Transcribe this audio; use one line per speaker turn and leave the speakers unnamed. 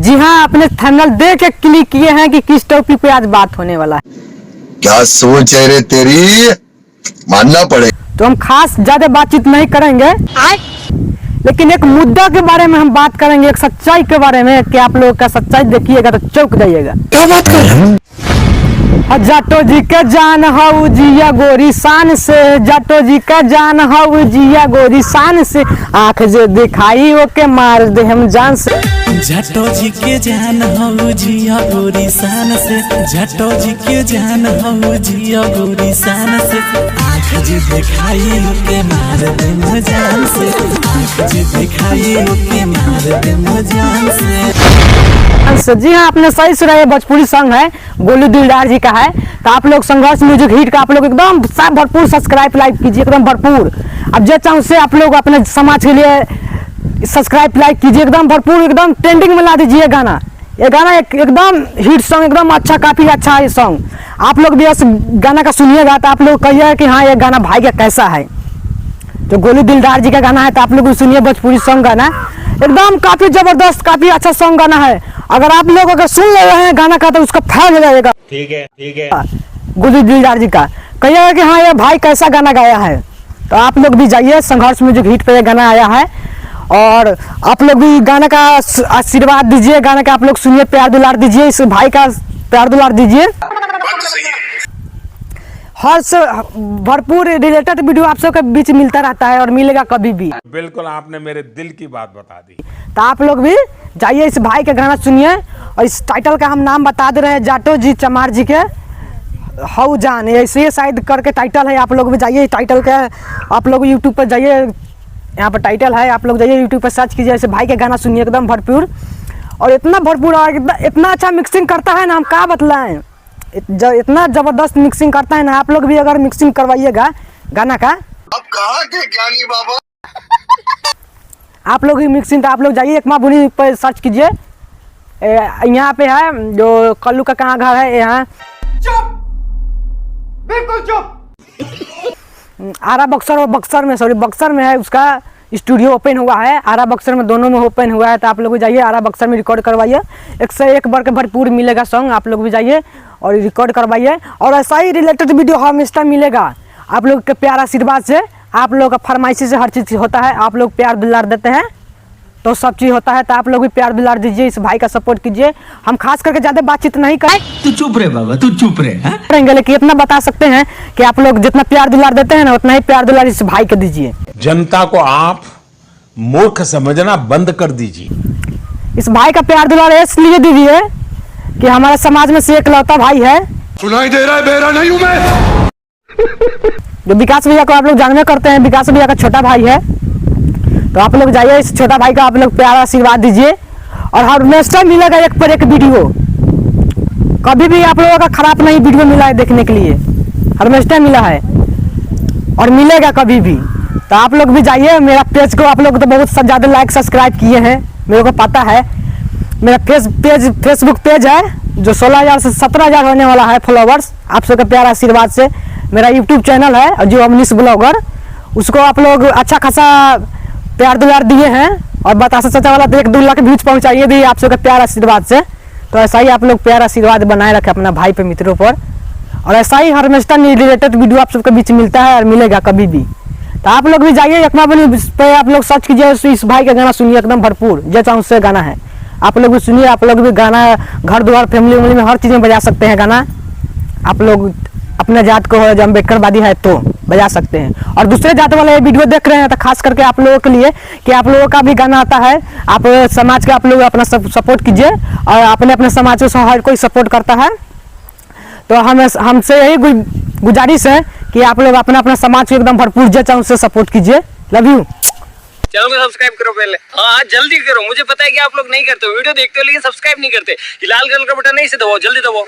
जी हाँ, आपने थंबनेल देख के क्लिक किए हैं कि किस टॉपिक पे आज बात होने वाला है।
क्या सोच है रे तेरी, मानना पड़ेगा।
तो हम खास ज्यादा बातचीत नहीं करेंगे, लेकिन एक मुद्दा के बारे में हम बात करेंगे, एक सच्चाई के बारे में कि आप लोगों का सच्चाई देखिएगा तो चौंक जाइएगा।
क्या बात कर रहे हैं?
जाटो जी के जान हऊ जिया गोरी शान से, जाटो जी का जान हऊ जिया गोरी शान से, आंख जो दिखाई ओके मार दे हम जान से।
जाटो जी के जान हऊ जिया गोरी शान से, जाटो जी के जान हऊ जिया गोरी शान से, आंख जो दिखाई ओके मार दे हम जान से, आंख जो दिखाई ओके मार दे हम जान से।
जी हाँ, आपने सही सुना, ये भोजपुरी सॉन्ग है, गोलू दिलदार जी का है। तो आप लोग संघर्ष म्यूजिक हिट का आप लोग एकदम सब भरपूर सब्सक्राइब लाइक कीजिए, एकदम भरपूर। अब जो चाहूँ से आप लोग अपने समाज के लिए सब्सक्राइब लाइक कीजिए, एकदम भरपूर, एकदम ट्रेंडिंग में ला दीजिए गाना। ये गाना एकदम हिट सॉन्ग, एकदम अच्छा, काफी अच्छा है ये सॉन्ग। आप लोग भी इस गाना का सुनिएगा तो आप लोग कहिए कि हाँ ये गाना भाई का कैसा है। तो गोलू दिलदार जी का गाना है, तो आप लोग सुनिए भोजपुरी सॉन्ग गाना, एकदम काफी जबरदस्त, काफी अच्छा सॉन्ग गाना है। अगर आप लोग अगर सुन ले रहे हैं गाना का तो उसका फैन हो जाएगा।
ठीक है
गोलू दिलदार जी का कहिएगा कि हाँ ये भाई कैसा गाना गाया है। तो आप लोग भी जाइए, संघर्ष म्यूजिक हिट पे ये गाना आया है, और आप लोग भी गाना का आशीर्वाद दीजिए, गाना का आप लोग सुनिए, प्यार दुलार दीजिए, इस भाई का प्यार दुलार दीजिए। हर से भरपूर रिलेटेड वीडियो आप सबके बीच मिलता रहता है और मिलेगा कभी भी।
बिल्कुल, आपने मेरे दिल की बात बता दी।
तो आप लोग भी जाइए, इस भाई का गाना सुनिए, और इस टाइटल का हम नाम बता दे रहे हैं, जाटो जी चमार जी के हऊ जान, ऐसे शायद करके टाइटल है। आप लोग भी जाइए, टाइटल का आप लोग यूट्यूब पर जाइए, यहाँ पर टाइटल है, आप लोग जाइए यूट्यूब पर सर्च कीजिए, ऐसे भाई का गाना सुनिए, एकदम भरपूर, और इतना भरपूर और इतना अच्छा मिक्सिंग करता है ना, हम क्या बतलाएं, इतना जबरदस्त मिक्सिंग करता है ना। आप लोग भी अगर मिक्सिंग करवाइएगा गाना का,
अब कहाँ के ज्ञानी बाबा।
आप लोग ही मिक्सिंग, तो आप लोग जाइए एक माँ बुनी पर सर्च कीजिए, यहाँ पे है जो कल्लू का कहाँ घर है, यहाँ
चुप, बिल्कुल चुप।
आरा बक्सर और बक्सर में, सॉरी बक्सर में है, उसका स्टूडियो ओपन हुआ है, आरा बक्सर में, दोनों में ओपन हुआ है। तो आप लोग जाइए आरा बक्सर में रिकॉर्ड करवाइए, एक से एक बार के भरपूर मिलेगा सॉन्ग। आप लोग भी जाइए और रिकॉर्ड करवाइए, और ऐसा ही रिलेटेड वीडियो हमेशा मिलेगा आप लोग के प्यार आशीर्वाद से। आप लोग का फरमाइशी से हर चीज़ होता है, आप लोग प्यार दुलार देते हैं तो सब चीज़ होता है। तो आप लोग भी प्यार दुलार दीजिए, इस भाई का सपोर्ट कीजिए। हम खास करके ज़्यादा बातचीत नहीं करें,
तू चुप रहे बाबा, तू चुप रहे
करेंगे, लेकिन इतना बता सकते हैं कि आप लोग जितना प्यार दुलार देते हैं ना, उतना ही प्यार दुलार इस भाई को दीजिए।
जनता को आप मूर्ख समझना बंद कर दीजिए।
इस भाई का प्यार दुलार इसलिए दीजिए कि हमारे समाज में से एकलौता भाई है।
सुनाई दे रहा है, बेरा नहीं हूं मैं।
जो विकास भैया को आप लोग जानवे करते हैं, विकास भैया का छोटा भाई है। तो आप लोग जाइए, इस छोटा भाई का आप लोग प्यार आशीर्वाद दीजिए, और हमेशा मिलेगा एक पर एक वीडियो, कभी भी आप लोगों का खराब नहीं वीडियो मिला है देखने के लिए, हमेशा मिला है और मिलेगा कभी भी। तो आप लोग भी जाइए, मेरा पेज को आप लोग तो बहुत ज़्यादा लाइक सब्सक्राइब किए हैं, मेरे को पता है। मेरा फेसबुक पेज है जो 16,000 से 17,000 होने वाला है फॉलोवर्स, आप सबके प्यार आशीर्वाद से। मेरा यूट्यूब चैनल है जो अमनीश ब्लॉगर, उसको आप लोग अच्छा खासा प्यार दुलार दिए हैं, और बतासा चाचा वाला तो 1-2 लाख व्यूज पहुंचाइए भी आप सबके प्यार आशीर्वाद से। तो ऐसा ही आप लोग प्यार आशीर्वाद बनाए रखें अपना भाई पे, मित्रों पर, और ऐसा ही हमेशा रिलेटेड वीडियो आप सबके बीच मिलता है और मिलेगा कभी भी। तो आप लोग भी जाइए यकमा बनी पे, आप लोग सर्च कीजिए, इस भाई का गाना सुनिए, एकदम भरपूर जैसा उससे गाना है। आप लोग भी सुनिए, आप लोग भी गाना घर द्वार फैमिली उमली में हर चीज़ में बजा सकते हैं गाना। आप लोग अपने जात को जब अम्बेडकरवादी है तो बजा सकते हैं, और दूसरे जात वाले वीडियो देख रहे हैं तो खास करके आप लोगों के लिए कि आप लोगों का भी गाना आता है, आप समाज का आप लोग अपना सपोर्ट कीजिए, और अपने अपने समाज को हर कोई सपोर्ट करता है। तो हमसे यही गुजारिश है कि आप लोग अपना अपना समाज को एकदम भरपूर जैसा उससे सपोर्ट कीजिए। Love you.
चैनल को सब्सक्राइब करो पहले, हाँ जल्दी करो, मुझे पता है कि आप लोग नहीं करते, वीडियो देखते हो लेकिन सब्सक्राइब नहीं करते। लाल कलर का बटन नहीं से दबाओ, जल्दी दबाओ।